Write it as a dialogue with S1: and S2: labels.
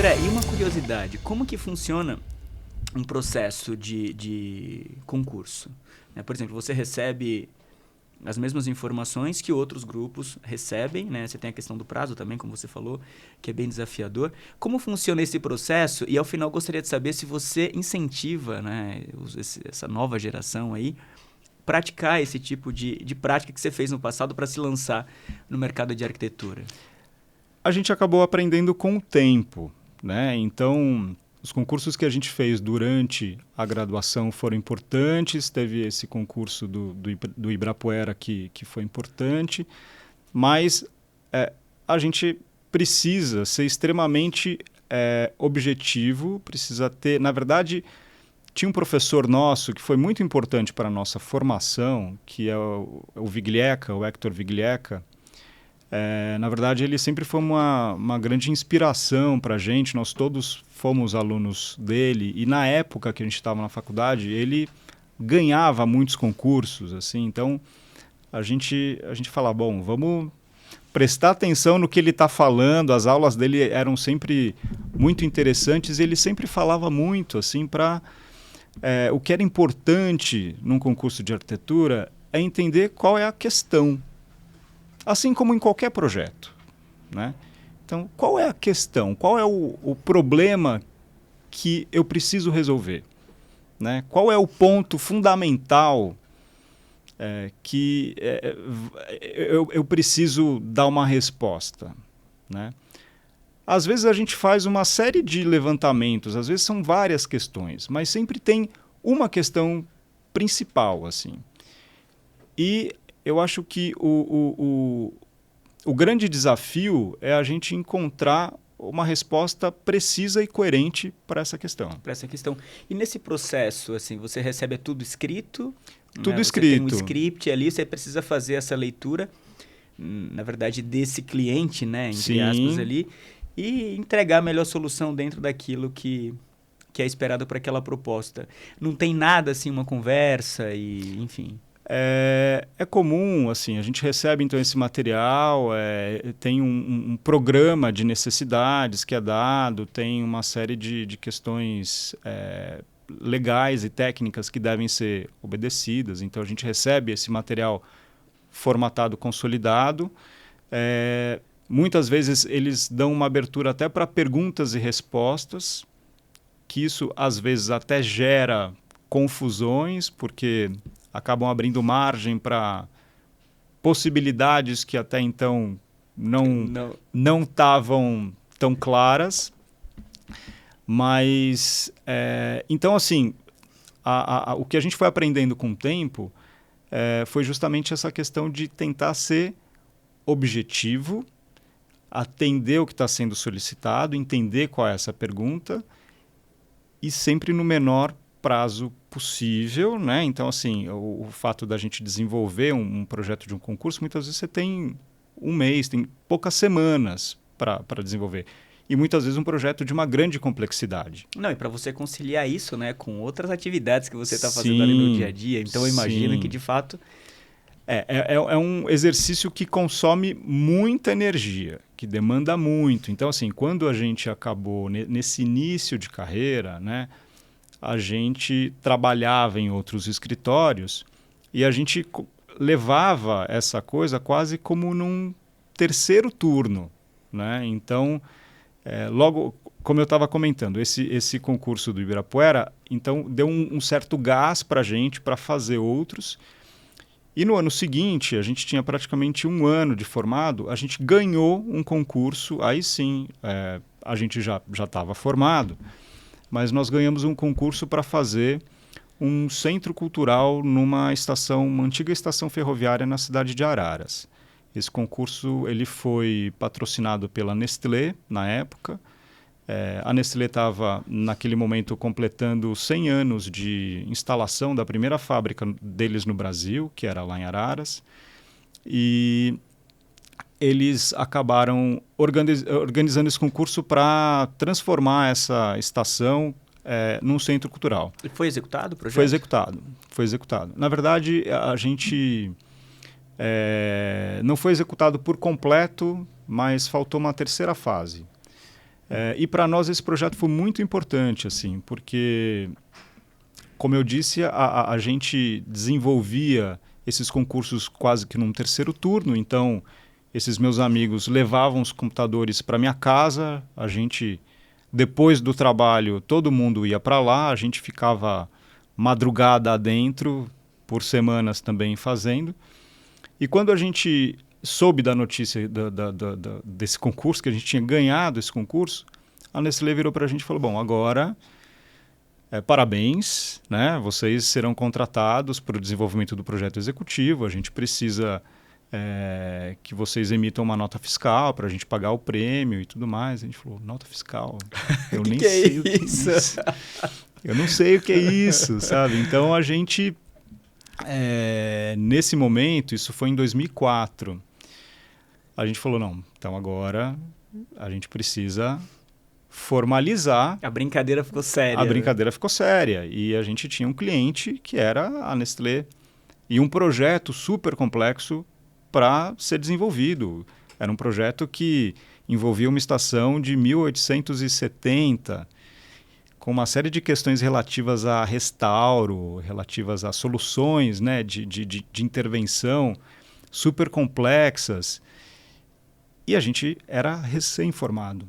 S1: André, e uma curiosidade, como que funciona um processo de concurso? Né? Por exemplo, você recebe as mesmas informações que outros grupos recebem, né? Você tem a questão do prazo também, como você falou, que é bem desafiador. Como funciona esse processo? E ao final gostaria de saber se você incentiva, né, essa nova geração aí, praticar esse tipo de prática que você fez no passado para se lançar no mercado de arquitetura.
S2: A gente acabou aprendendo com o tempo, né? Então, os concursos que a gente fez durante a graduação foram importantes. Teve esse concurso do Ibirapuera que foi importante, mas a gente precisa ser extremamente objetivo, precisa ter... Na verdade, tinha um professor nosso que foi muito importante para a nossa formação, que é o Viglieca, o Hector Viglieca. Na verdade, ele sempre foi uma grande inspiração para a gente. Nós todos fomos alunos dele. E na época que a gente estava na faculdade, ele ganhava muitos concursos. Assim. Então, a gente fala, bom, vamos prestar atenção no que ele está falando. As aulas dele eram sempre muito interessantes. E ele sempre falava muito assim, para... o que era importante num concurso de arquitetura é entender qual é a questão. Assim como em qualquer projeto, né? Então, qual é a questão? Qual é o problema que eu preciso resolver? Né? Qual é o ponto fundamental que eu preciso dar uma resposta? Né? Às vezes a gente faz uma série de levantamentos, às vezes são várias questões, mas sempre tem uma questão principal, assim. E eu acho que o grande desafio é a gente encontrar uma resposta precisa e coerente para essa questão.
S1: Para essa questão. E nesse processo, assim, você recebe tudo escrito?
S2: Tudo
S1: né?
S2: escrito.
S1: Você tem um script ali, você precisa fazer essa leitura, na verdade, desse cliente, né, entre aspas ali, e entregar a melhor solução dentro daquilo que é esperado para aquela proposta. Não tem nada assim, uma conversa e, enfim...
S2: É comum, assim, a gente recebe então esse material, tem um programa de necessidades que é dado, tem uma série de questões legais e técnicas que devem ser obedecidas. Então a gente recebe esse material formatado, consolidado. Muitas vezes eles dão uma abertura até para perguntas e respostas, que isso às vezes até gera confusões, porque acabam abrindo margem para possibilidades que até então não estavam tão claras. Mas, então, assim, o que a gente foi aprendendo com o tempo foi justamente essa questão de tentar ser objetivo, atender o que está sendo solicitado, entender qual é essa pergunta e sempre no menor prazo possível, né? Então, assim, o fato da gente desenvolver um projeto de um concurso, muitas vezes você tem um mês, tem poucas semanas para desenvolver. E muitas vezes um projeto de uma grande complexidade.
S1: Não, e para você conciliar isso, né, com outras atividades que você está fazendo ali no dia a dia. Então, eu imagino que, de fato...
S2: É um exercício que consome muita energia, que demanda muito. Então, assim, quando a gente acabou nesse início de carreira, né, a gente trabalhava em outros escritórios e a gente levava essa coisa quase como num terceiro turno, né? Então, logo, como eu estava comentando, esse concurso do Ibirapuera, então deu um certo gás para a gente para fazer outros. E no ano seguinte, a gente tinha praticamente um ano de formado, a gente ganhou um concurso, aí sim, a gente já estava formado, mas nós ganhamos um concurso para fazer um centro cultural numa antiga estação ferroviária na cidade de Araras. Esse concurso ele foi patrocinado pela Nestlé, na época. A Nestlé estava, naquele momento, completando 100 anos de instalação da primeira fábrica deles no Brasil, que era lá em Araras. E eles acabaram organizando esse concurso para transformar essa estação num centro cultural.
S1: E foi executado o projeto?
S2: Foi executado. Na verdade, a gente não foi executado por completo, mas faltou uma terceira fase. E para nós esse projeto foi muito importante, assim, porque, como eu disse, a gente desenvolvia esses concursos quase que num terceiro turno. Então, esses meus amigos levavam os computadores para minha casa, a gente, depois do trabalho, todo mundo ia para lá, a gente ficava madrugada adentro, por semanas também fazendo. E quando a gente soube da notícia desse concurso, que a gente tinha ganhado esse concurso, a Nestlé virou para a gente e falou, bom, agora, parabéns, né? Vocês serão contratados para o desenvolvimento do projeto executivo, a gente precisa que vocês emitam uma nota fiscal para a gente pagar o prêmio e tudo mais. A gente falou, nota fiscal? Eu nem sei o que é isso. Eu não sei o que é isso, sabe? Então a gente, nesse momento, isso foi em 2004, a gente falou, não, então agora a gente precisa formalizar.
S1: A brincadeira ficou séria.
S2: A brincadeira ficou séria. E a gente tinha um cliente que era a Nestlé e um projeto super complexo para ser desenvolvido. Era um projeto que envolvia uma estação de 1870, com uma série de questões relativas a restauro, relativas a soluções, né, de intervenção super complexas. E a gente era recém-formado.